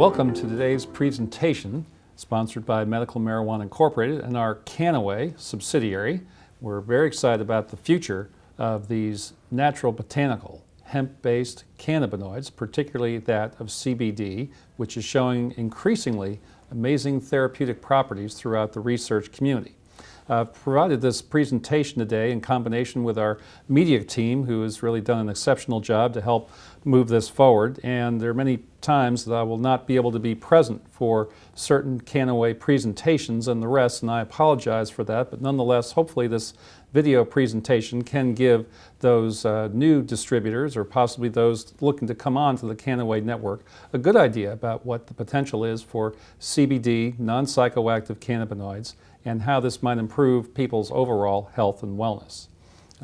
Welcome to today's presentation, sponsored by Medical Marijuana Incorporated and our Kannaway subsidiary. We're very excited about the future of these natural botanical hemp-based cannabinoids, particularly that of CBD, which is showing increasingly amazing therapeutic properties throughout the research community. Provided this presentation today in combination with our media team, who has really done an exceptional job to help move this forward. And there are many times that I will not be able to be present for certain Kannaway presentations and the rest, and I apologize for that. But nonetheless, hopefully this video presentation can give those new distributors, or possibly those looking to come on to the Kannaway network, a good idea about what the potential is for CBD, non-psychoactive cannabinoids, and how this might improve people's overall health and wellness.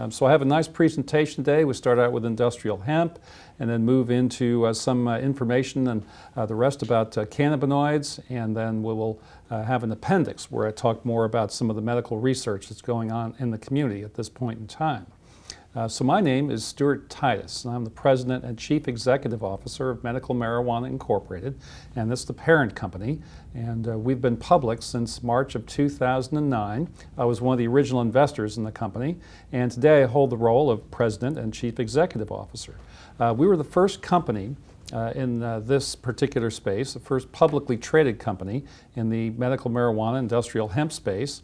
So I have a nice presentation today. We start out with industrial hemp and then move into some information and the rest about cannabinoids, and then we will have an appendix where I talk more about some of the medical research that's going on in the community at this point in time. So my name is Stuart Titus, and I'm the President and Chief Executive Officer of Medical Marijuana Incorporated, and that's the parent company. And we've been public since March of 2009. I was one of the original investors in the company, and today I hold the role of President and Chief Executive Officer. We were the first company in this particular space, the first publicly traded company in the medical marijuana industrial hemp space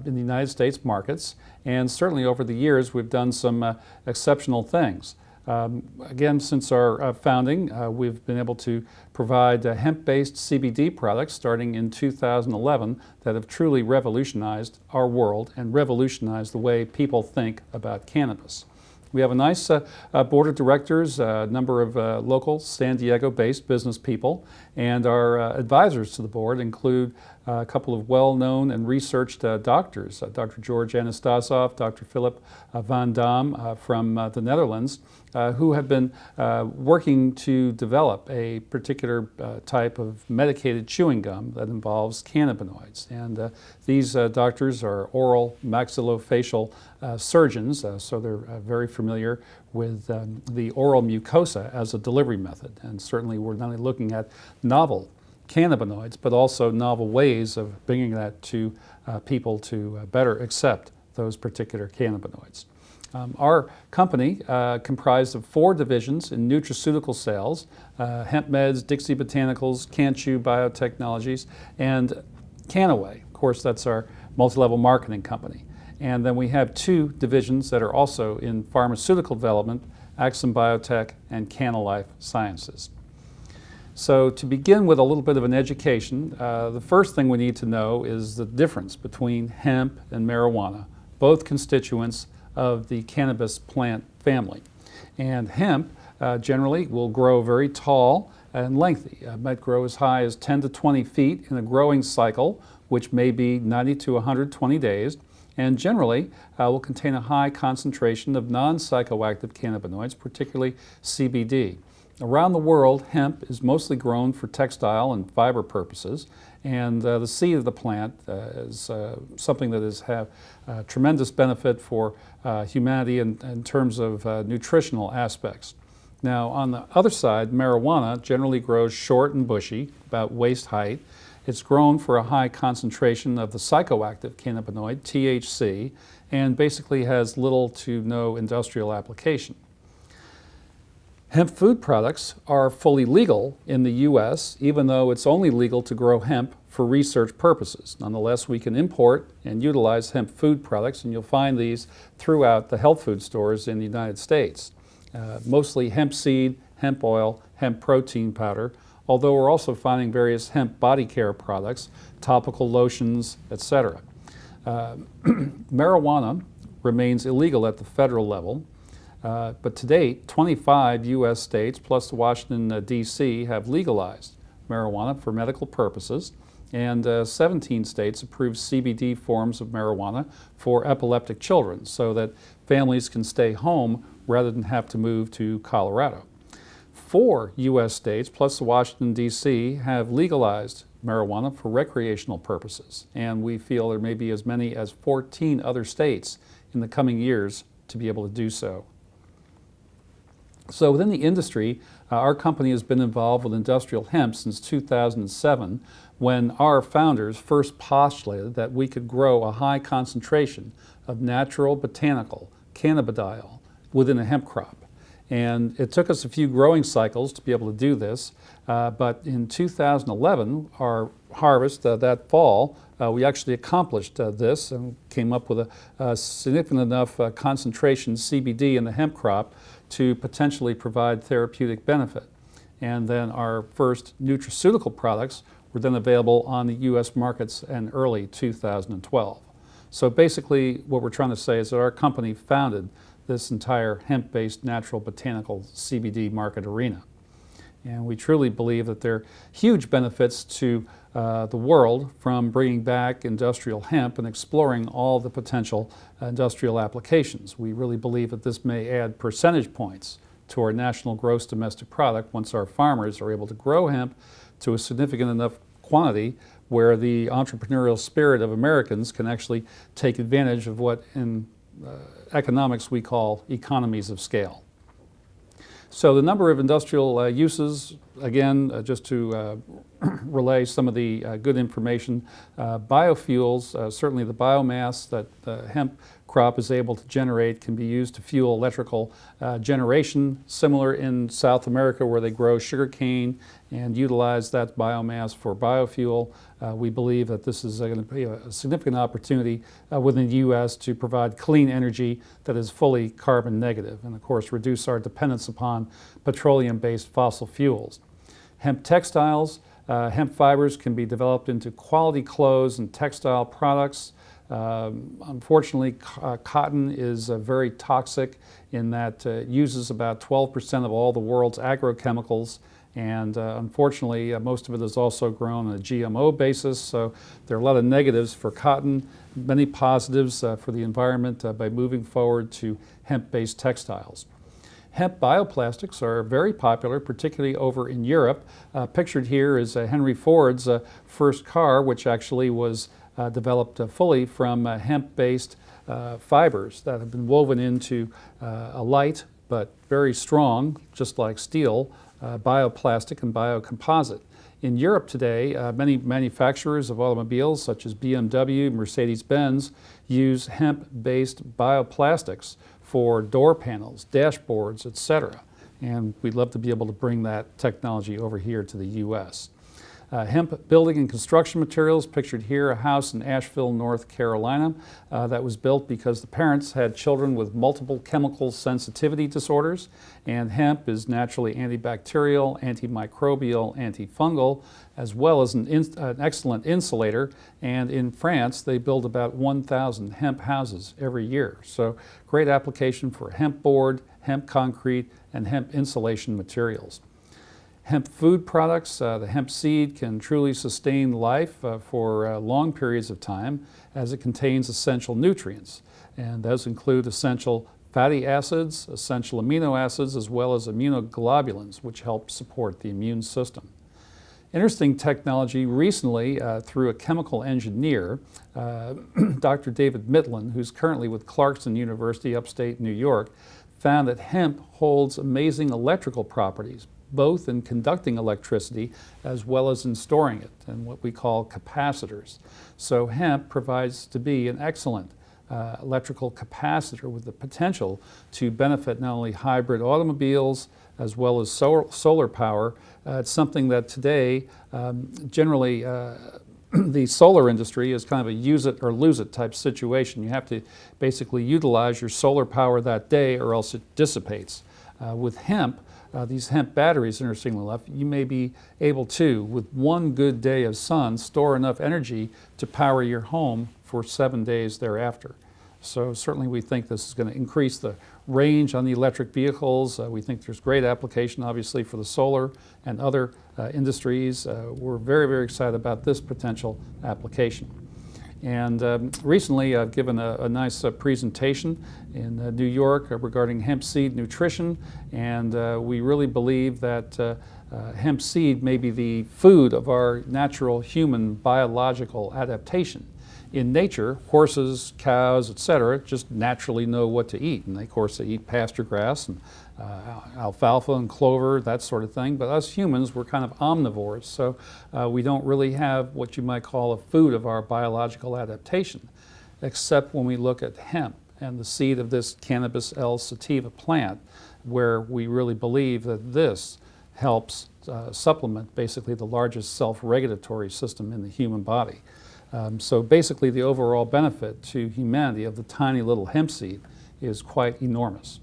in the United States markets, and certainly over the years we've done some exceptional things. Again, since our founding, we've been able to provide hemp-based CBD products starting in 2011 that have truly revolutionized our world and revolutionized the way people think about cannabis. We have a nice board of directors, a number of local San Diego-based business people, and our advisors to the board include a couple of well-known and researched doctors, Dr. George Anastasov, Dr. Philip van Dam from the Netherlands, who have been working to develop a particular type of medicated chewing gum that involves cannabinoids. And these doctors are oral maxillofacial surgeons, so they're very familiar with the oral mucosa as a delivery method. And certainly we're not only looking at novel cannabinoids, but also novel ways of bringing that to people to better accept those particular cannabinoids. Our company comprised of 4 divisions in nutraceutical sales: Hemp Meds, Dixie Botanicals, Canchew Biotechnologies, and Kannaway. Of course, that's our multi-level marketing company. And then we have 2 divisions that are also in pharmaceutical development: Axum Biotech and Canna Life Sciences. So to begin with a little bit of an education, the first thing we need to know is the difference between hemp and marijuana, both constituents of the cannabis plant family. And hemp generally will grow very tall and lengthy. It might grow as high as 10 to 20 feet in a growing cycle, which may be 90 to 120 days, and generally will contain a high concentration of non-psychoactive cannabinoids, particularly CBD. Around the world, hemp is mostly grown for textile and fiber purposes, and the seed of the plant is something that has have tremendous benefit for humanity in terms of nutritional aspects. Now, on the other side, marijuana generally grows short and bushy, about waist height. It's grown for a high concentration of the psychoactive cannabinoid, THC, and basically has little to no industrial application. Hemp food products are fully legal in the U.S., even though it's only legal to grow hemp for research purposes. Nonetheless, we can import and utilize hemp food products, and you'll find these throughout the health food stores in the United States. Mostly hemp seed, hemp oil, hemp protein powder, although we're also finding various hemp body care products, topical lotions, etc. Marijuana remains illegal at the federal level. But to date, 25 U.S. states plus Washington, D.C. have legalized marijuana for medical purposes, and 17 states approve CBD forms of marijuana for epileptic children so that families can stay home rather than have to move to Colorado. 4 U.S. states plus Washington, D.C. have legalized marijuana for recreational purposes, and we feel there may be as many as 14 other states in the coming years to be able to do so. So within the industry, Our company has been involved with industrial hemp since 2007, when our founders first postulated that we could grow a high concentration of natural botanical cannabidiol within a hemp crop. And it took us a few growing cycles to be able to do this, but in 2011, our harvest that fall, we actually accomplished this and came up with a significant enough concentration CBD in the hemp crop to potentially provide therapeutic benefit. And then our first nutraceutical products were then available on the U.S. markets in early 2012. So basically what we're trying to say is that our company founded this entire hemp-based natural botanical CBD market arena. And we truly believe that there are huge benefits to the world from bringing back industrial hemp and exploring all the potential industrial applications. We really believe that this may add percentage points to our national gross domestic product once our farmers are able to grow hemp to a significant enough quantity where the entrepreneurial spirit of Americans can actually take advantage of what in economics we call economies of scale. So the number of industrial uses, again, just to relay some of the good information, biofuels, certainly the biomass that the hemp crop is able to generate can be used to fuel electrical generation, similar in South America where they grow sugarcane and utilize that biomass for biofuel. We believe that this is going to be a significant opportunity within the U.S. to provide clean energy that is fully carbon negative and, of course, reduce our dependence upon petroleum-based fossil fuels. Hemp textiles, hemp fibers can be developed into quality clothes and textile products. Unfortunately, cotton is very toxic in that it uses about 12% of all the world's agrochemicals, and unfortunately most of it is also grown on a GMO basis, so there are a lot of negatives for cotton, many positives for the environment by moving forward to hemp-based textiles. Hemp bioplastics are very popular, particularly over in Europe. Pictured here is Henry Ford's first car, which actually was developed fully from hemp-based fibers that have been woven into a light but very strong, just like steel, bioplastic and biocomposite. In Europe today, many manufacturers of automobiles such as BMW, Mercedes-Benz use hemp-based bioplastics for door panels, dashboards, etc. And we'd love to be able to bring that technology over here to the U.S. Hemp building and construction materials, pictured here, a house in Asheville, North Carolina, that was built because the parents had children with multiple chemical sensitivity disorders, and hemp is naturally antibacterial, antimicrobial, antifungal, as well as an excellent insulator. And in France, they build about 1,000 hemp houses every year. So great application for hemp board, hemp concrete, and hemp insulation materials. Hemp food products, the hemp seed can truly sustain life for long periods of time as it contains essential nutrients. And those include essential fatty acids, essential amino acids, as well as immunoglobulins, which help support the immune system. Interesting technology recently through a chemical engineer, Dr. David Mitlin, who's currently with Clarkson University, upstate New York, found that hemp holds amazing electrical properties, both in conducting electricity as well as in storing it, and what we call capacitors. So hemp provides to be an excellent electrical capacitor with the potential to benefit not only hybrid automobiles as well as solar power. It's something that today generally the solar industry is kind of a use it or lose it type situation. You have to basically utilize your solar power that day or else it dissipates. With hemp, these hemp batteries, interestingly enough, you may be able to, with one good day of sun, store enough energy to power your home for 7 days thereafter. So certainly we think this is going to increase the range on the electric vehicles. We think there's great application, obviously, for the solar and other industries. We're very, very excited about this potential application. And recently I've given a nice presentation in New York regarding hemp seed nutrition, and we really believe that hemp seed may be the food of our natural human biological adaptation in nature, horses, cows, etc., just naturally know what to eat. And of course, they eat pasture grass and alfalfa and clover, that sort of thing. But us humans, we're kind of omnivores, so we don't really have what you might call a food of our biological adaptation, except when we look at hemp and the seed of this Cannabis L. sativa plant, where we really believe that this helps supplement basically the largest self-regulatory system in the human body. So basically the overall benefit to humanity of the tiny little hemp seed is quite enormous.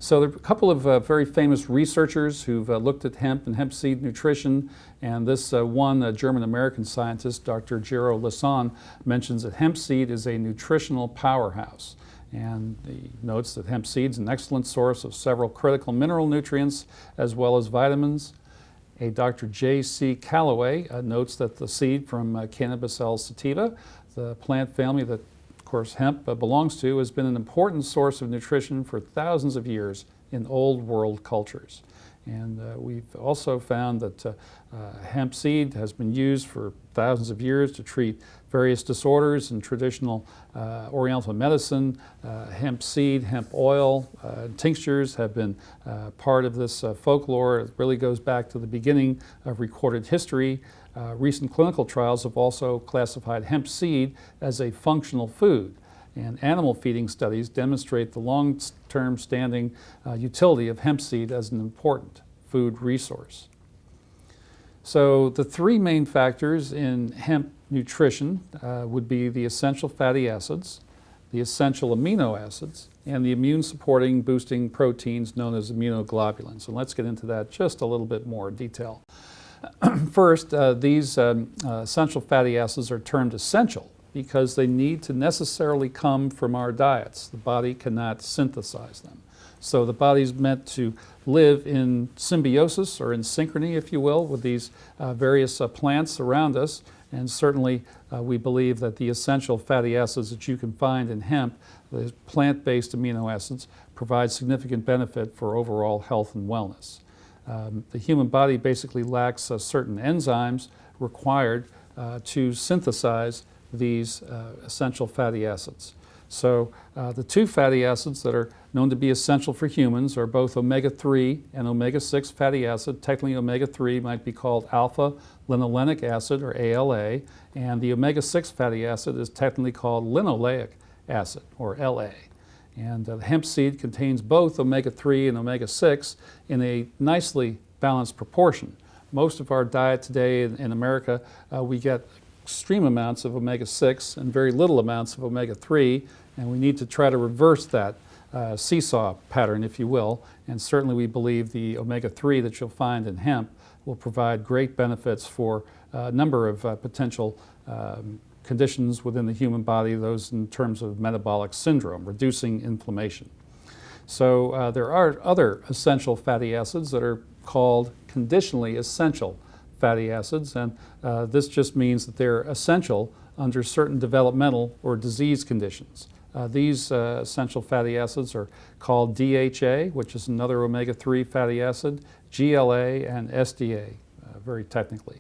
So there are a couple of very famous researchers who've looked at hemp and hemp seed nutrition, and this one German-American scientist, Dr. Gero Lasson, mentions that hemp seed is a nutritional powerhouse. And he notes that hemp seed is an excellent source of several critical mineral nutrients as well as vitamins. A Dr. J.C. Callaway notes that the seed from Cannabis L. sativa, the plant family that of course hemp belongs to, has been an important source of nutrition for thousands of years in old world cultures. And we've also found that hemp seed has been used for thousands of years to treat various disorders in traditional Oriental medicine. Hemp seed, hemp oil, tinctures have been part of this folklore. It really goes back to the beginning of recorded history. Recent clinical trials have also classified hemp seed as a functional food. And animal feeding studies demonstrate the long-term standing utility of hemp seed as an important food resource. So the three main factors in hemp nutrition would be the essential fatty acids, the essential amino acids, and the immune-supporting boosting proteins known as immunoglobulins. And let's get into that just a little bit more detail. First, these essential fatty acids are termed essential because they need to necessarily come from our diets. The body cannot synthesize them. So the body's meant to live in symbiosis, or in synchrony, if you will, with these various plants around us. And certainly we believe that the essential fatty acids that you can find in hemp, the plant-based amino acids, provide significant benefit for overall health and wellness. The human body basically lacks certain enzymes required to synthesize these essential fatty acids. So the two fatty acids that are known to be essential for humans are both omega-3 and omega-6 fatty acid. Technically, omega-3 might be called alpha linolenic acid, or ALA, and the omega-6 fatty acid is technically called linoleic acid, or LA. And the hemp seed contains both omega-3 and omega-6 in a nicely balanced proportion. Most of our diet today in America, we get extreme amounts of omega-6 and very little amounts of omega-3, and we need to try to reverse that seesaw pattern, if you will. And certainly we believe the omega-3 that you'll find in hemp will provide great benefits for a number of potential conditions within the human body, those in terms of metabolic syndrome, reducing inflammation. So there are other essential fatty acids that are called conditionally essential fatty acids, and this just means that they're essential under certain developmental or disease conditions. These essential fatty acids are called DHA, which is another omega-3 fatty acid, GLA, and SDA, very technically.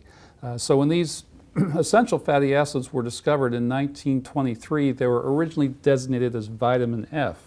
So when these essential fatty acids were discovered in 1923, they were originally designated as vitamin F.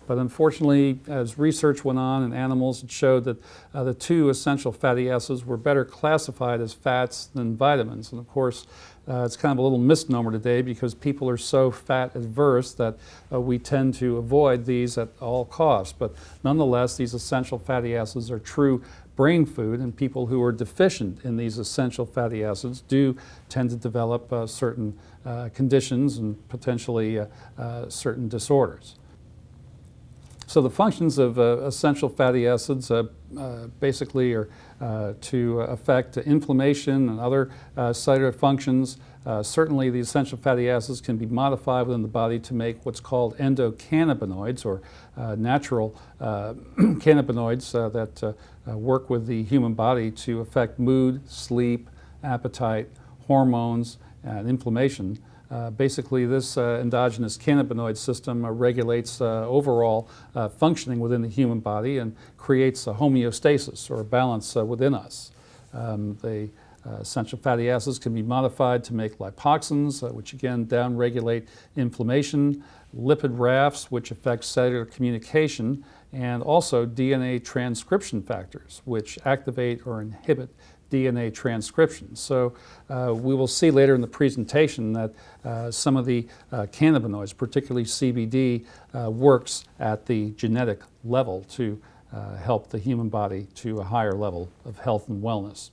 But unfortunately, as research went on in animals, it showed that the two essential fatty acids were better classified as fats than vitamins. And of course, it's kind of a little misnomer today because people are so fat adverse that we tend to avoid these at all costs. But nonetheless, these essential fatty acids are true brain food, and people who are deficient in these essential fatty acids do tend to develop certain conditions and potentially certain disorders. So the functions of essential fatty acids basically are to affect inflammation and other cellular functions. Certainly the essential fatty acids can be modified within the body to make what's called endocannabinoids, or natural cannabinoids that work with the human body to affect mood, sleep, appetite, hormones, and inflammation. Basically, this endogenous cannabinoid system regulates overall functioning within the human body and creates a homeostasis, or a balance within us. They Essential fatty acids can be modified to make lipoxins, which again downregulate inflammation, lipid rafts, which affect cellular communication, and also DNA transcription factors, which activate or inhibit DNA transcription. So we will see later in the presentation that some of the cannabinoids, particularly CBD, works at the genetic level to help the human body to a higher level of health and wellness.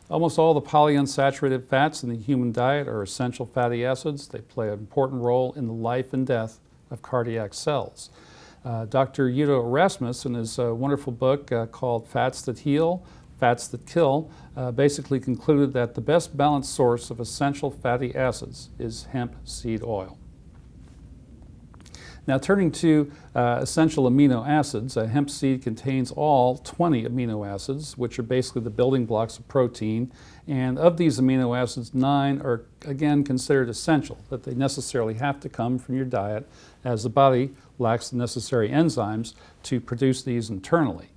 Almost all the polyunsaturated fats in the human diet are essential fatty acids. They play an important role in the life and death of cardiac cells. Dr. Udo Erasmus, in his wonderful book called Fats That Heal, Fats That Kill, basically concluded that the best balanced source of essential fatty acids is hemp seed oil. Now turning to essential amino acids, hemp seed contains all 20 amino acids, which are basically the building blocks of protein. And of these amino acids, 9 are again considered essential, that they necessarily have to come from your diet, as the body lacks the necessary enzymes to produce these internally.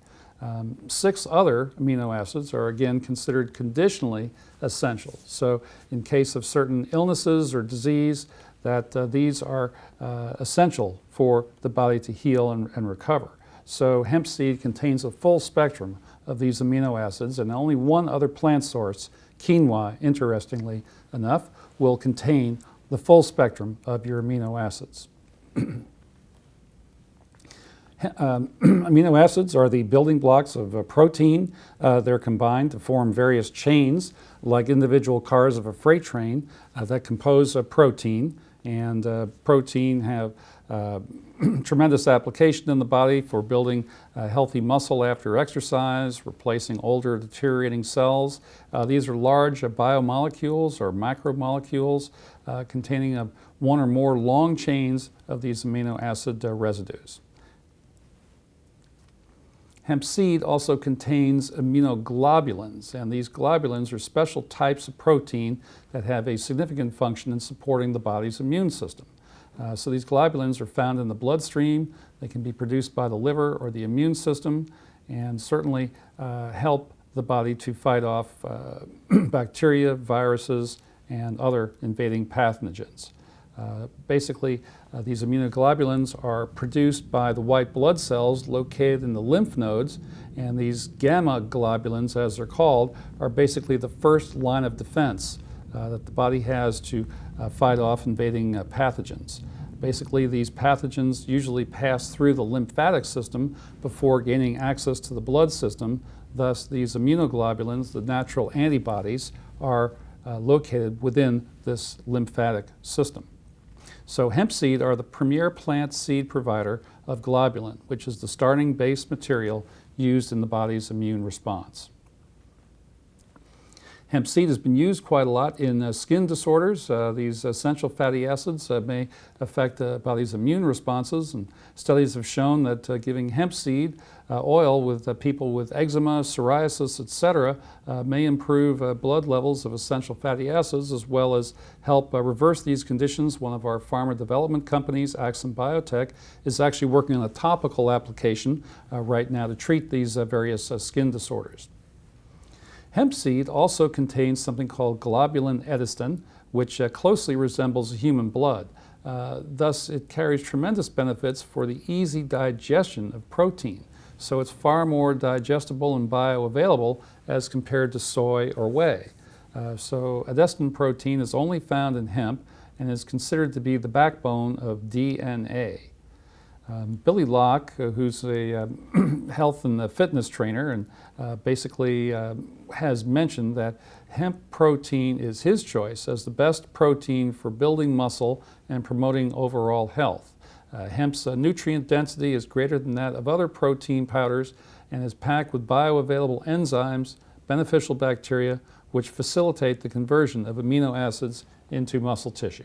6 other amino acids are again considered conditionally essential. So in case of certain illnesses or disease, that these are essential for the body to heal and recover. So hemp seed contains a full spectrum of these amino acids, and only one other plant source, quinoa, interestingly enough, will contain the full spectrum of your amino acids. Amino acids are the building blocks of protein. They're combined to form various chains, like individual cars of a freight train, that compose a protein. And protein have tremendous application in the body for building healthy muscle after exercise, replacing older deteriorating cells. These are large biomolecules or macromolecules containing one or more long chains of these amino acid residues. Hemp seed also contains immunoglobulins, and these globulins are special types of protein that have a significant function in supporting the body's immune system. So these globulins are found in the bloodstream. They can be produced by the liver or the immune system, and certainly help the body to fight off bacteria, viruses, and other invading pathogens. Basically, these immunoglobulins are produced by the white blood cells located in the lymph nodes, and these gamma globulins, as they're called, are basically the first line of defense that the body has to fight off invading pathogens. Basically, these pathogens usually pass through the lymphatic system before gaining access to the blood system. Thus, these immunoglobulins, the natural antibodies, are located within this lymphatic system. So hemp seed are the premier plant seed provider of globulin, which is the starting base material used in the body's immune response. Hemp seed has been used quite a lot in skin disorders. These essential fatty acids may affect the body's immune responses, and studies have shown that giving hemp seed oil with people with eczema, psoriasis, etc. May improve blood levels of essential fatty acids, as well as help reverse these conditions. One of our pharma development companies, Axum Biotech, is actually working on a topical application right now to treat these various skin disorders. Hemp seed also contains something called globulin edestin, which closely resembles human blood. Thus, it carries tremendous benefits for the easy digestion of protein. So it's far more digestible and bioavailable as compared to soy or whey. So edestin protein is only found in hemp and is considered to be the backbone of DNA. Billy Locke, who's a health and fitness trainer, and basically has mentioned that hemp protein is his choice as the best protein for building muscle and promoting overall health. Hemp's nutrient density is greater than that of other protein powders and is packed with bioavailable enzymes, beneficial bacteria, which facilitate the conversion of amino acids into muscle tissue.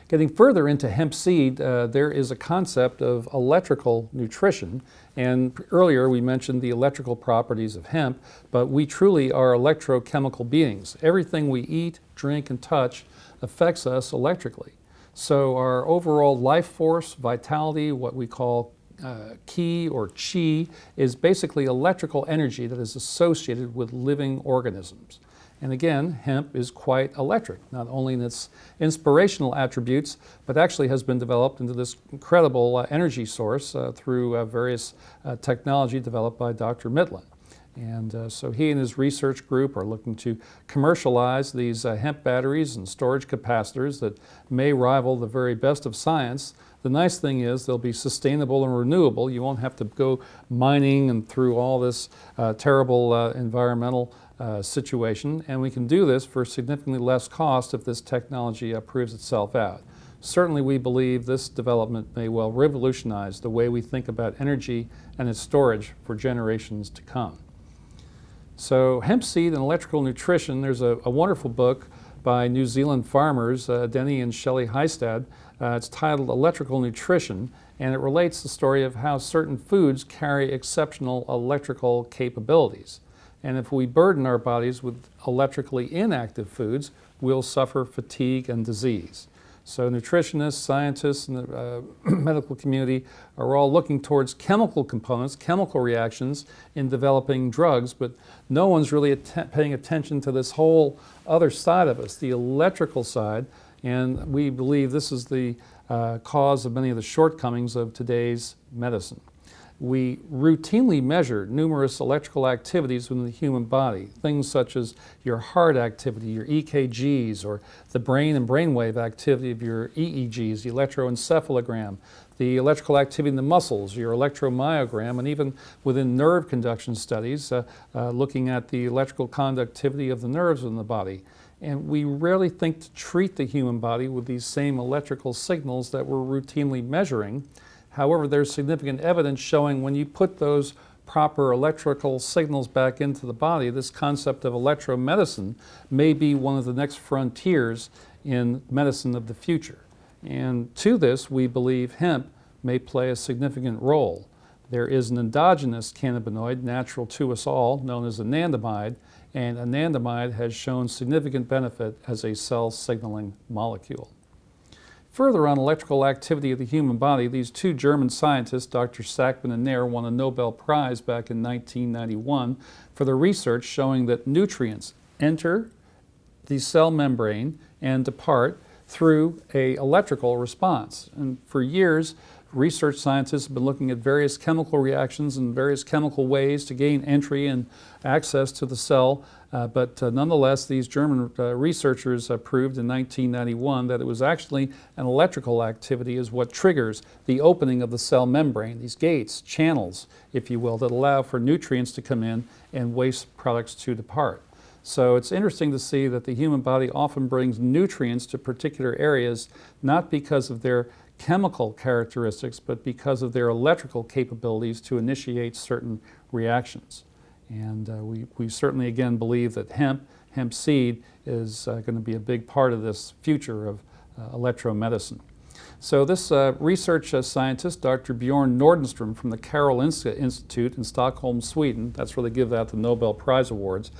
Getting further into hemp seed, there is a concept of electrical nutrition. And earlier we mentioned the electrical properties of hemp, but we truly are electrochemical beings. Everything we eat, drink, and touch affects us electrically. So our overall life force, vitality, what we call Qi or Qi is basically electrical energy that is associated with living organisms. And again, hemp is quite electric, not only in its inspirational attributes, but actually has been developed into this incredible energy source through various technology developed by Dr. Mitlin. And so he and his research group are looking to commercialize these hemp batteries and storage capacitors that may rival the very best of science. The nice thing is they'll be sustainable and renewable. You won't have to go mining and through all this terrible environmental situation, and we can do this for significantly less cost if this technology proves itself out. Certainly we believe this development may well revolutionize the way we think about energy and its storage for generations to come. So hemp seed and electrical nutrition, there's a wonderful book by New Zealand farmers, Denny and Shelley Heistad. It's titled Electrical Nutrition, and it relates the story of how certain foods carry exceptional electrical capabilities. And if we burden our bodies with electrically inactive foods, we'll suffer fatigue and disease. So nutritionists, scientists, and the medical community are all looking towards chemical components, chemical reactions in developing drugs, but no one's really paying attention to this whole other side of us, the electrical side, and we believe this is the cause of many of the shortcomings of today's medicine. We routinely measure numerous electrical activities within the human body, things such as your heart activity, your EKGs, or the brain and brainwave activity of your EEGs, the electroencephalogram, the electrical activity in the muscles, your electromyogram, and even within nerve conduction studies, looking at the electrical conductivity of the nerves in the body. And we rarely think to treat the human body with these same electrical signals that we're routinely measuring. However, there's significant evidence showing when you put those proper electrical signals back into the body, this concept of electromedicine may be one of the next frontiers in medicine of the future. And to this, we believe hemp may play a significant role. There is an endogenous cannabinoid natural to us all, known as anandamide, and anandamide has shown significant benefit as a cell signaling molecule. Further on electrical activity of the human body, these two German scientists, Dr. Sackman and Nair, won a Nobel Prize back in 1991 for their research showing that nutrients enter the cell membrane and depart through an electrical response. And for years, research scientists have been looking at various chemical reactions and various chemical ways to gain entry and access to the cell. But nonetheless, these German researchers proved in 1991 that it was actually an electrical activity is what triggers the opening of the cell membrane, these gates, channels, if you will, that allow for nutrients to come in and waste products to depart. So it's interesting to see that the human body often brings nutrients to particular areas, not because of their chemical characteristics, but because of their electrical capabilities to initiate certain reactions. And we certainly, again, believe that hemp seed is going to be a big part of this future of electromedicine. So this research scientist, Dr. Bjorn Nordenström from the Karolinska Institute in Stockholm, Sweden, that's where they give out the Nobel Prize Awards,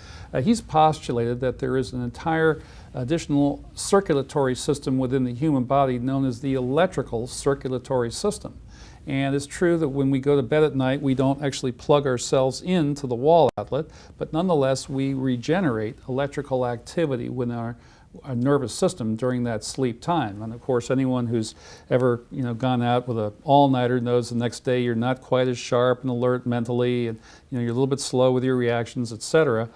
he's postulated that there is an entire additional circulatory system within the human body known as the electrical circulatory system. And it's true that when we go to bed at night, we don't actually plug ourselves into the wall outlet, but nonetheless, we regenerate electrical activity within our nervous system during that sleep time. And of course, anyone who's ever gone out with an all-nighter knows the next day you're not quite as sharp and alert mentally, and you're a little bit slow with your reactions, etc.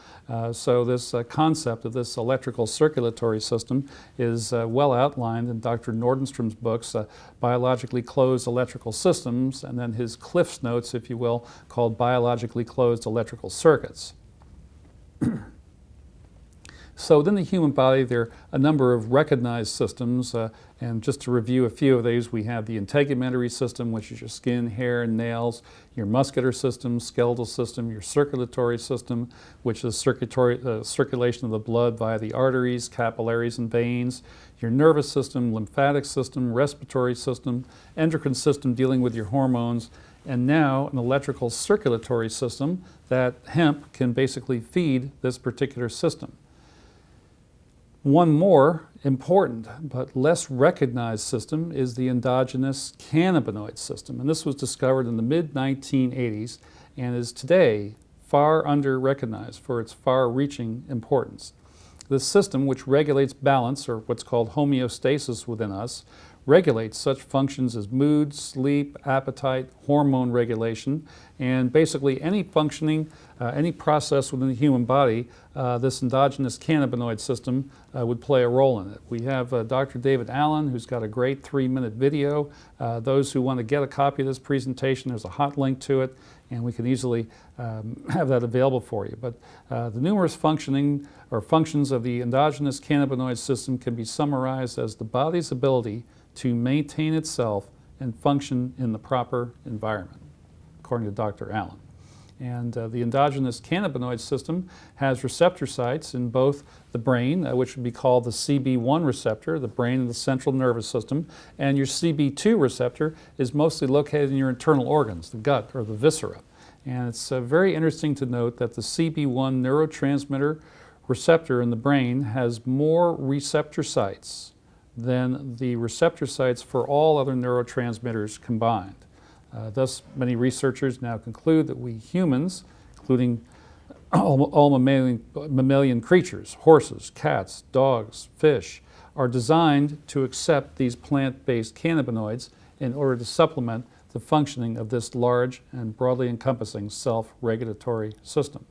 So this concept of this electrical circulatory system is well outlined in Dr. Nordenström's books, Biologically Closed Electrical Systems, and then his Cliff's Notes, if you will, called Biologically Closed Electrical Circuits. So within the human body, there are a number of recognized systems, and just to review a few of these, we have the integumentary system, which is your skin, hair, and nails, your muscular system, skeletal system, your circulatory system, which is circulation of the blood via the arteries, capillaries, and veins, your nervous system, lymphatic system, respiratory system, endocrine system dealing with your hormones, and now an electrical circulatory system that hemp can basically feed this particular system. One more important but less recognized system is the endogenous cannabinoid system. And this was discovered in the mid-1980s and is today far under-recognized for its far-reaching importance. This system, which regulates balance, or what's called homeostasis within us, regulates such functions as mood, sleep, appetite, hormone regulation, and basically any functioning, any process within the human body, this endogenous cannabinoid system would play a role in it. We have Dr. David Allen, who's got a great 3-minute video. Those who want to get a copy of this presentation, there's a hot link to it, and we can easily have that available for you. But the numerous functioning or functions of the endogenous cannabinoid system can be summarized as the body's ability to maintain itself and function in the proper environment, according to Dr. Allen. And the endogenous cannabinoid system has receptor sites in both the brain, which would be called the CB1 receptor, the brain and the central nervous system, and your CB2 receptor is mostly located in your internal organs, the gut or the viscera. And it's very interesting to note that the CB1 neurotransmitter receptor in the brain has more receptor sites than the receptor sites for all other neurotransmitters combined. Thus, many researchers now conclude that we humans, including all mammalian creatures, horses, cats, dogs, fish, are designed to accept these plant-based cannabinoids in order to supplement the functioning of this large and broadly encompassing self-regulatory system.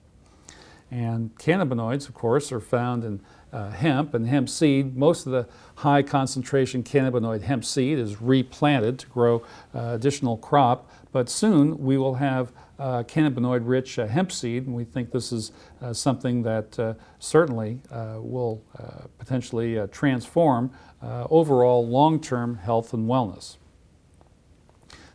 And cannabinoids, of course, are found in hemp and hemp seed. Most of the high concentration cannabinoid hemp seed is replanted to grow additional crop, but soon we will have cannabinoid-rich hemp seed, and we think this is something that certainly will potentially transform overall long-term health and wellness.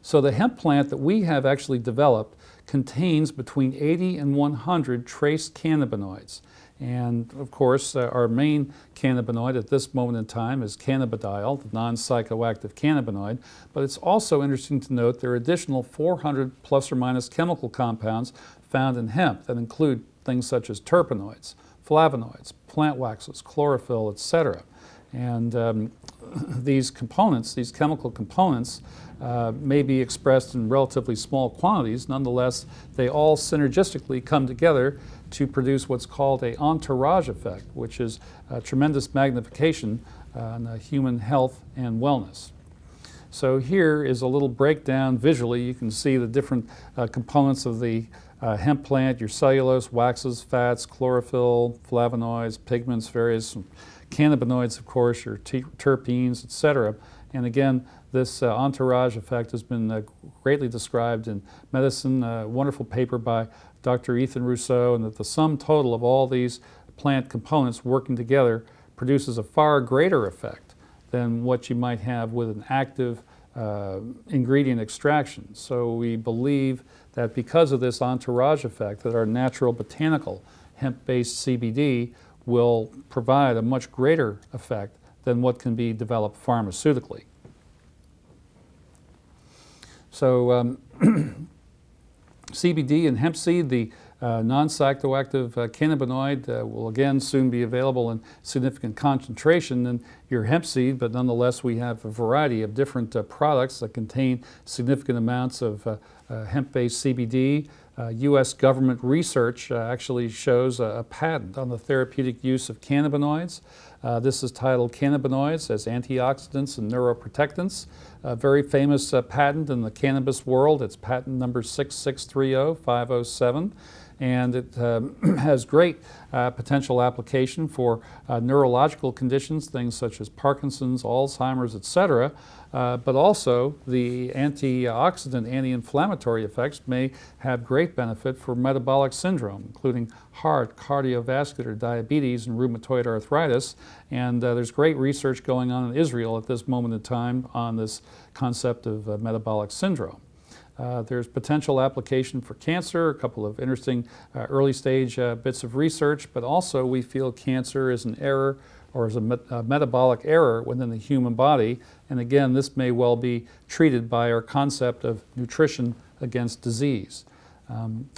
So the hemp plant that we have actually developed contains between 80 and 100 trace cannabinoids. And of course, our main cannabinoid at this moment in time is cannabidiol, the non-psychoactive cannabinoid. But it's also interesting to note there are additional 400 plus or minus chemical compounds found in hemp that include things such as terpenoids, flavonoids, plant waxes, chlorophyll, etc. And these components, these chemical components, may be expressed in relatively small quantities. Nonetheless, they all synergistically come together to produce what's called an entourage effect, which is a tremendous magnification on human health and wellness. So here is a little breakdown visually. You can see the different components of the hemp plant, your cellulose, waxes, fats, chlorophyll, flavonoids, pigments, various cannabinoids, of course, your terpenes, etc. And again, this entourage effect has been greatly described in medicine. A wonderful paper by Dr. Ethan Rousseau, and that the sum total of all these plant components working together produces a far greater effect than what you might have with an active ingredient extraction. So we believe that because of this entourage effect, that our natural botanical hemp-based CBD will provide a much greater effect than what can be developed pharmaceutically. So CBD and hemp seed, the non-psychoactive cannabinoid, will again soon be available in significant concentration in your hemp seed, but nonetheless we have a variety of different products that contain significant amounts of hemp-based CBD. U.S. government research actually shows a patent on the therapeutic use of cannabinoids. This is titled Cannabinoids as Antioxidants and Neuroprotectants. A very famous patent in the cannabis world. It's patent number 6630507. And it has great potential application for neurological conditions, things such as Parkinson's, Alzheimer's, etc. But also the antioxidant, anti-inflammatory effects may have great benefit for metabolic syndrome, including heart, cardiovascular, diabetes, and rheumatoid arthritis. And there's great research going on in Israel at this moment in time on this concept of metabolic syndrome. There's potential application for cancer, a couple of interesting early stage bits of research, but also we feel cancer is an error or is a metabolic error within the human body. And again, this may well be treated by our concept of nutrition against disease.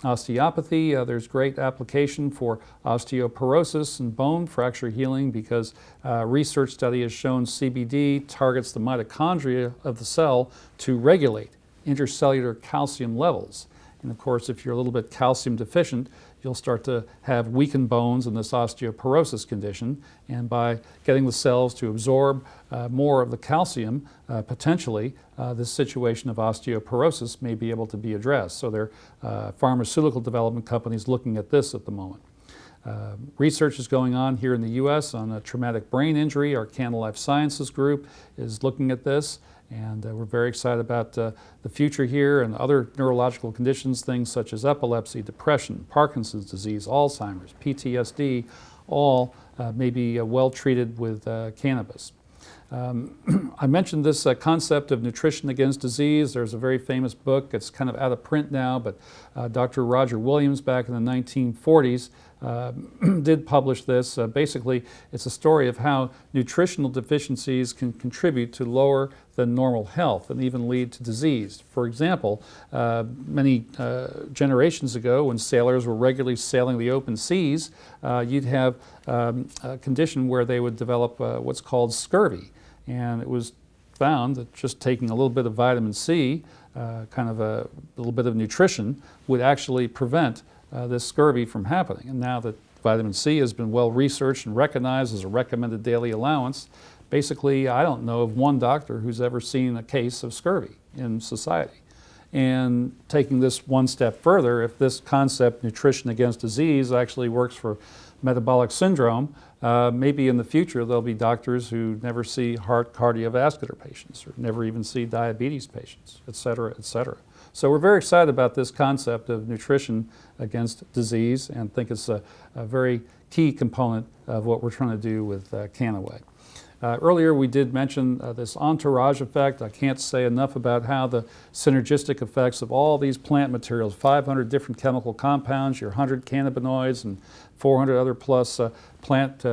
Osteopathy, there's great application for osteoporosis and bone fracture healing because research study has shown CBD targets the mitochondria of the cell to regulate intercellular calcium levels. And of course, if you're a little bit calcium deficient, you'll start to have weakened bones in this osteoporosis condition. And by getting the cells to absorb more of the calcium, potentially this situation of osteoporosis may be able to be addressed. So there are pharmaceutical development companies looking at this at the moment. Research is going on here in the U.S. on a traumatic brain injury. Our Kannaway Life Sciences group is looking at this. And we're very excited about the future here and other neurological conditions, things such as epilepsy, depression, Parkinson's disease, Alzheimer's, PTSD, all may be well treated with cannabis. I mentioned this concept of nutrition against disease. There's a very famous book. It's kind of out of print now, but Dr. Roger Williams back in the 1940s did publish this. Basically, it's a story of how nutritional deficiencies can contribute to lower than normal health and even lead to disease. For example, many generations ago when sailors were regularly sailing the open seas, you'd have a condition where they would develop what's called scurvy. And it was found that just taking a little bit of vitamin C, kind of a little bit of nutrition, would actually prevent this scurvy from happening. And now that vitamin C has been well researched and recognized as a recommended daily allowance, basically I don't know of one doctor who's ever seen a case of scurvy in society. And taking this one step further, if this concept, nutrition against disease, actually works for metabolic syndrome, maybe in the future there'll be doctors who never see heart cardiovascular patients or never even see diabetes patients, et cetera, et cetera. So we're very excited about this concept of nutrition against disease and think it's a very key component of what we're trying to do with Kannaway. Earlier we did mention this entourage effect. I can't say enough about how the synergistic effects of all these plant materials, 500 different chemical compounds, your 100 cannabinoids and 400 other plus plant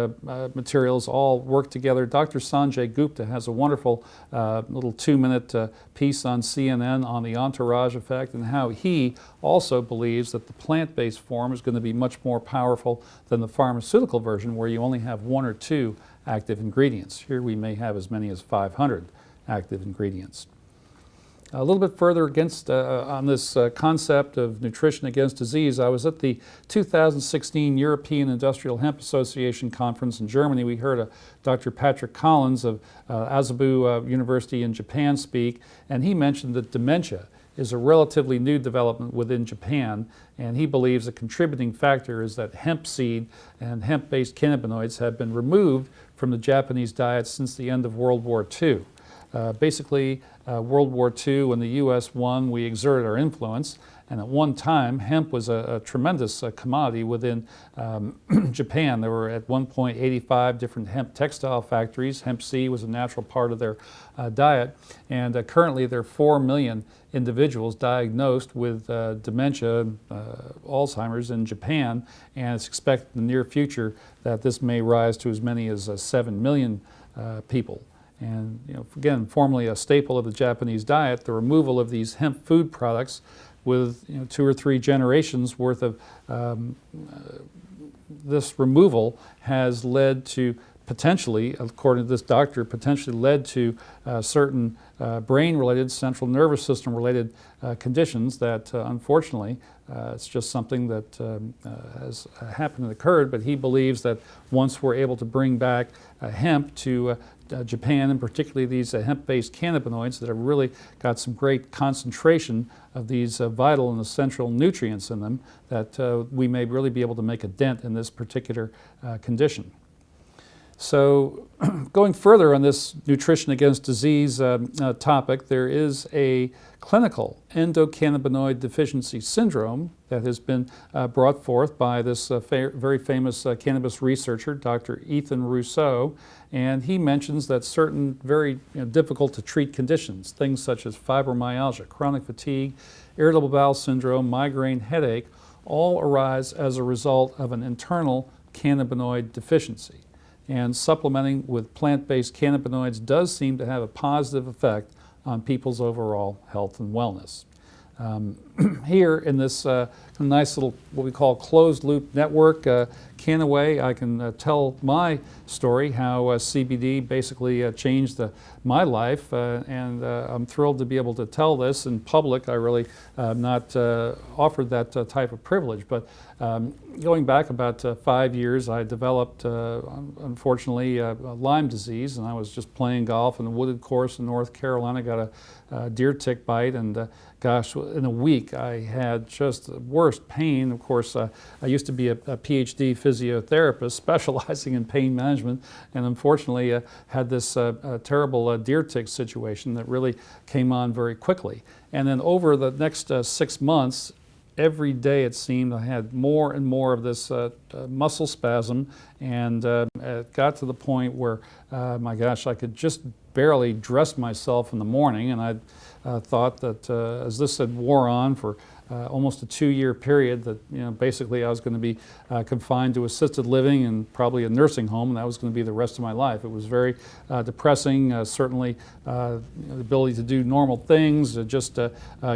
materials all work together. Dr. Sanjay Gupta has a wonderful little 2-minute piece on CNN on the entourage effect and how he also believes that the plant-based form is going to be much more powerful than the pharmaceutical version where you only have 1 or 2 active ingredients. Here we may have as many as 500 active ingredients. A little bit further on this concept of nutrition against disease, I was at the 2016 European Industrial Hemp Association conference in Germany. We heard Dr. Patrick Collins of Asabu University in Japan speak, and he mentioned that dementia is a relatively new development within Japan, and he believes a contributing factor is that hemp seed and hemp-based cannabinoids have been removed from the Japanese diet since the end of World War II. Basically, World War II, when the U.S. won, we exerted our influence, and at one time, hemp was a tremendous commodity within Japan. There were at one point 85 different hemp textile factories. Hemp seed was a natural part of their diet, and currently there are 4 million individuals diagnosed with dementia, Alzheimer's in Japan, and it's expected in the near future that this may rise to as many as 7 million people. And again, formerly a staple of the Japanese diet, the removal of these hemp food products with 2 or 3 generations worth of this removal has led to potentially, according to this doctor, potentially led to certain brain-related, central nervous system-related conditions that unfortunately it's just something that has happened and occurred, but he believes that once we're able to bring back hemp to Japan, and particularly these hemp-based cannabinoids that have really got some great concentration of these vital and essential nutrients in them, that we may really be able to make a dent in this particular condition. So going further on this nutrition against disease topic, there is a clinical endocannabinoid deficiency syndrome that has been brought forth by this very famous cannabis researcher, Dr. Ethan Rousseau, and he mentions that certain very difficult to treat conditions, things such as fibromyalgia, chronic fatigue, irritable bowel syndrome, migraine, headache, all arise as a result of an internal cannabinoid deficiency. And supplementing with plant-based cannabinoids does seem to have a positive effect on people's overall health and wellness. Here in this nice little, what we call closed loop network, Kannaway, I can tell my story, how CBD basically changed my life, and I'm thrilled to be able to tell this in public. I really not offered that type of privilege, but going back about 5 years, I developed, unfortunately, Lyme disease, and I was just playing golf in a wooded course in North Carolina, got a deer tick bite, and gosh, in a week I had just the worst pain. Of course, I used to be a PhD physiotherapist specializing in pain management, and unfortunately had this terrible deer tick situation that really came on very quickly. And then over the next 6 months, every day it seemed I had more and more of this muscle spasm, and it got to the point where, my gosh, I could just barely dress myself in the morning, and I thought that as this had wore on for almost a 2-year period, that basically I was going to be confined to assisted living and probably a nursing home, and that was going to be the rest of my life. It was very depressing. Certainly, the ability to do normal things, just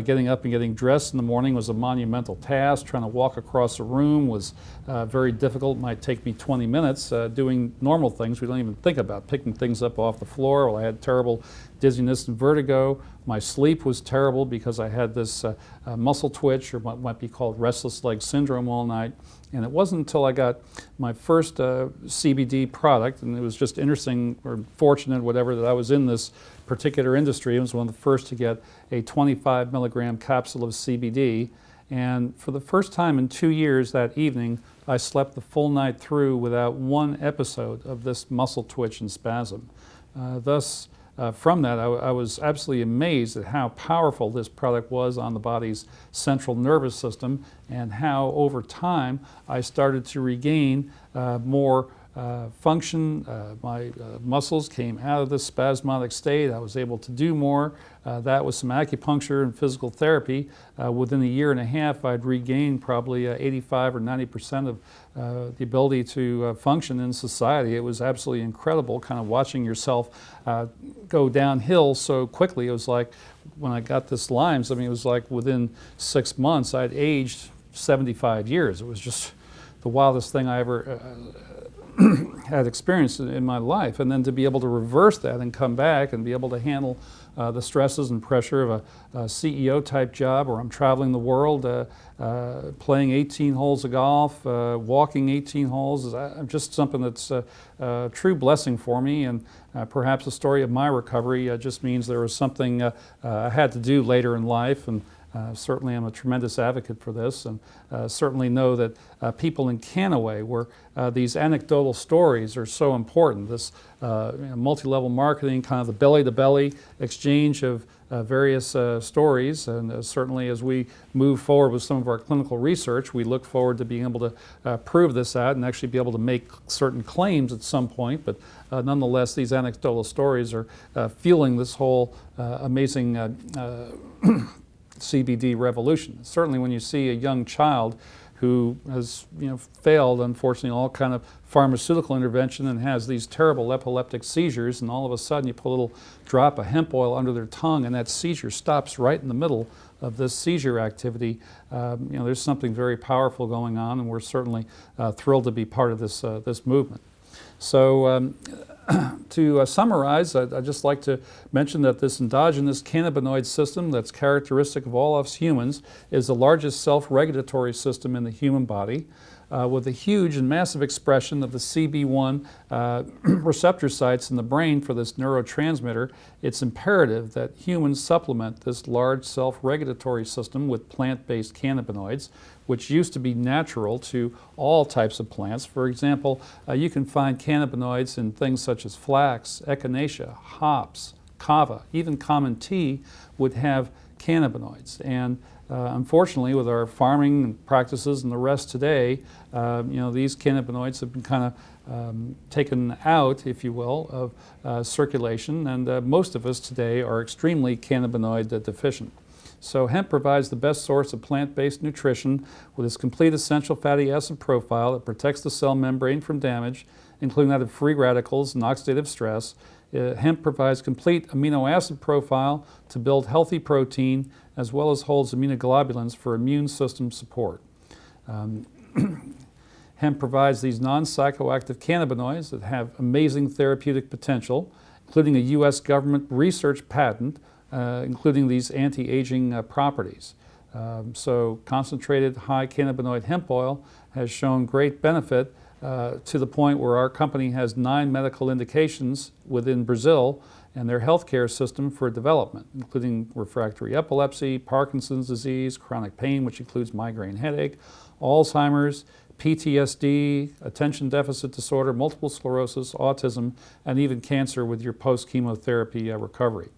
getting up and getting dressed in the morning was a monumental task. Trying to walk across a room was very difficult. It might take me 20 minutes. Doing normal things we don't even think about, picking things up off the floor. Well, I had terrible dizziness and vertigo. My sleep was terrible because I had this muscle twitch, or what might be called restless leg syndrome, all night. And it wasn't until I got my first CBD product, and it was just interesting or fortunate, whatever, that I was in this particular industry. I was one of the first to get a 25 milligram capsule of CBD. And for the first time in 2 years, that evening, I slept the full night through without one episode of this muscle twitch and spasm. Thus, from that, I was absolutely amazed at how powerful this product was on the body's central nervous system, and how over time I started to regain more function. My muscles came out of this spasmodic state. I was able to do more. That was some acupuncture and physical therapy. Within a year and a half, I'd regained probably 85 or 90% of the ability to function in society. It was absolutely incredible, kind of watching yourself go downhill so quickly. It was like when I got this Lyme's, I mean, it was like within 6 months, I'd aged 75 years. It was just the wildest thing I ever had experienced in my life. And then to be able to reverse that and come back and be able to handle the stresses and pressure of a CEO type job, where I'm traveling the world, playing 18 holes of golf, walking 18 holes, is just something that's a true blessing for me. And perhaps the story of my recovery just means there was something I had to do later in life. And certainly I'm a tremendous advocate for this, and certainly know that people in Kannaway, where these anecdotal stories are so important, this multi-level marketing, kind of the belly-to-belly exchange of various stories, and certainly as we move forward with some of our clinical research, we look forward to being able to prove this out and actually be able to make certain claims at some point, but nonetheless these anecdotal stories are fueling this whole amazing CBD revolution. Certainly when you see a young child who has failed, unfortunately, all kind of pharmaceutical intervention and has these terrible epileptic seizures, and all of a sudden you put a little drop of hemp oil under their tongue and that seizure stops right in the middle of this seizure activity, there's something very powerful going on, and we're certainly thrilled to be part of this, this movement. So to summarize, I'd just like to mention that this endogenous cannabinoid system that's characteristic of all us humans is the largest self-regulatory system in the human body, with a huge and massive expression of the CB1 receptor sites in the brain for this neurotransmitter. It's imperative that humans supplement this large self-regulatory system with plant-based cannabinoids, which used to be natural to all types of plants. For example, you can find cannabinoids in things such as flax, echinacea, hops, kava, even common tea would have cannabinoids. And unfortunately, with our farming practices and the rest today, these cannabinoids have been kind of taken out, if you will, of circulation, and most of us today are extremely cannabinoid deficient. So hemp provides the best source of plant-based nutrition with its complete essential fatty acid profile that protects the cell membrane from damage, including that of free radicals and oxidative stress. Hemp provides complete amino acid profile to build healthy protein, as well as holds immunoglobulins for immune system support. Hemp provides these non-psychoactive cannabinoids that have amazing therapeutic potential, including a U.S. government research patent, including these anti-aging properties. So concentrated high cannabinoid hemp oil has shown great benefit to the point where our company has 9 medical indications within Brazil and their healthcare system for development, including refractory epilepsy, Parkinson's disease, chronic pain, which includes migraine headache, Alzheimer's, PTSD, attention deficit disorder, multiple sclerosis, autism, and even cancer with your post-chemotherapy recovery.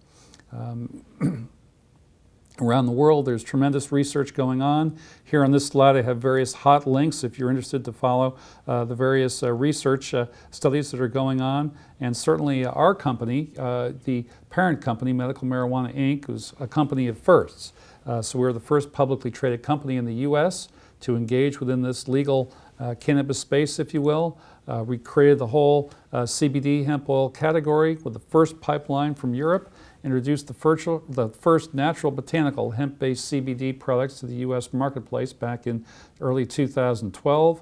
Around the world, there's tremendous research going on. Here on this slide, I have various hot links if you're interested to follow the various research studies that are going on. And certainly our company, the parent company, Medical Marijuana Inc., is a company of firsts. So we're the first publicly traded company in the U.S. to engage within this legal cannabis space, if you will. We created the whole CBD hemp oil category with the first pipeline from Europe, introduced the first natural botanical hemp-based CBD products to the U.S. marketplace back in early 2012.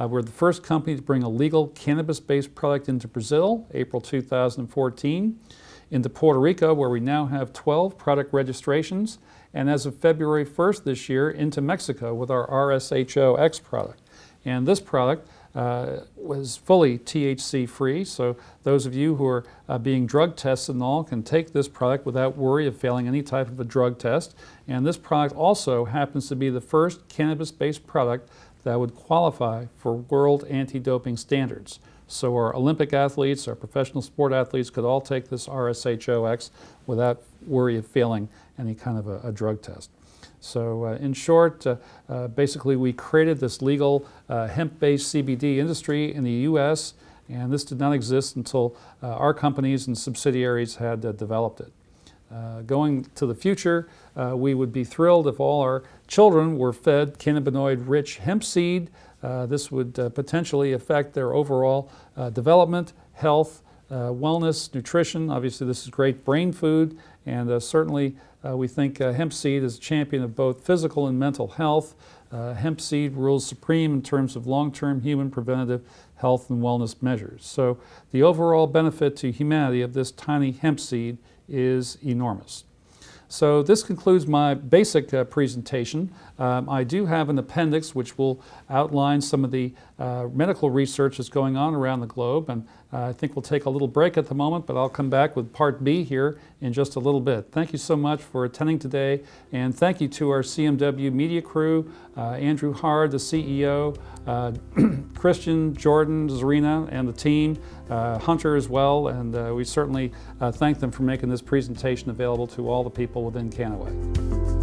We're the first company to bring a legal cannabis-based product into Brazil, April 2014, into Puerto Rico, where we now have 12 product registrations, and as of February 1st this year, into Mexico with our RSHO-X product. And this product was fully THC free, so those of you who are being drug tested and all can take this product without worry of failing any type of a drug test. And this product also happens to be the first cannabis-based product that would qualify for world anti-doping standards. So our Olympic athletes, our professional sport athletes could all take this RSHO-X without worry of failing any kind of a drug test. So in short, basically we created this legal hemp-based CBD industry in the U.S., and this did not exist until our companies and subsidiaries had developed it. Going to the future, we would be thrilled if all our children were fed cannabinoid-rich hemp seed. This would potentially affect their overall development, health, wellness, nutrition. Obviously, this is great brain food, and certainly we think hemp seed is a champion of both physical and mental health. Hemp seed rules supreme in terms of long-term human preventative health and wellness measures. So the overall benefit to humanity of this tiny hemp seed is enormous. So this concludes my basic presentation. I do have an appendix which will outline some of the medical research that's going on around the globe, and I think we'll take a little break at the moment, but I'll come back with part B here in just a little bit. Thank you so much for attending today, and thank you to our CMW media crew, Andrew Hard, the CEO, Christian, Jordan, Zarina, and the team, Hunter as well, and we certainly thank them for making this presentation available to all the people within Kannaway.